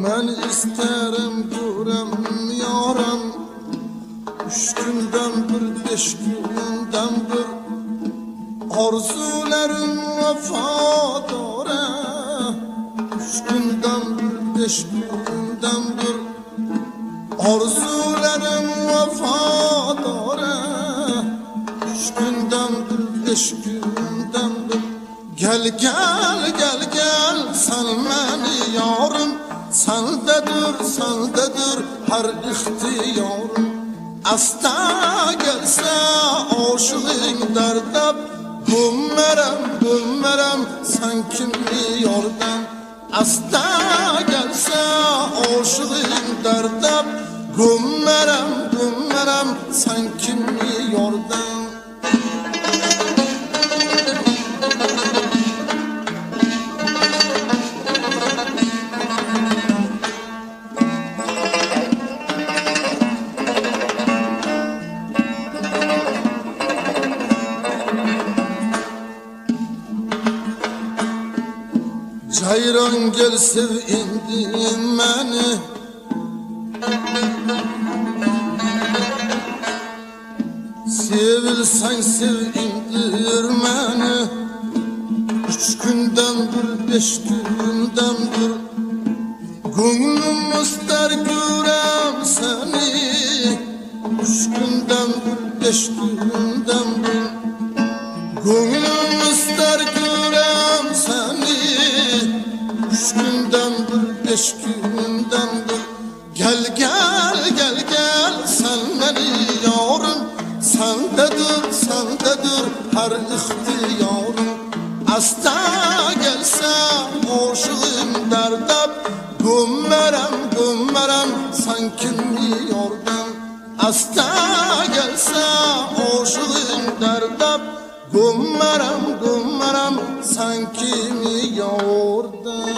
Ben isterim görem yarım, 3 günden bir, 5 günden bir. Arzularım vefadare, 3 günden bir, 5 günden bir. Arzularım vefadare, 3 günden bir, 5 günden bir. Gel gel gel gel sen beni yarım, sendedir her ihtiyarım. Asta gelse aşığın derdab, gümmerem sen kimi yordan. Asta gelse aşığın derdab, gümmerem sen kimi yordan. Cayran gel sev indi beni, sevilsen sev indir beni. 3 günden bir, 5 günden bir. Gönlüm ister görem seni, 3 günden bir, 5 günden bir. Gönlüm ister görem seni, 3 günden bir, 5 günden bir. Gel gel gel gel sen beni yarım, sendedir her ihtiyarım. Asta gelse aşığım derdab, gümmerem sen kimi yordan. Asta gelse aşığım derdab, gümmerem sen kimi yordan.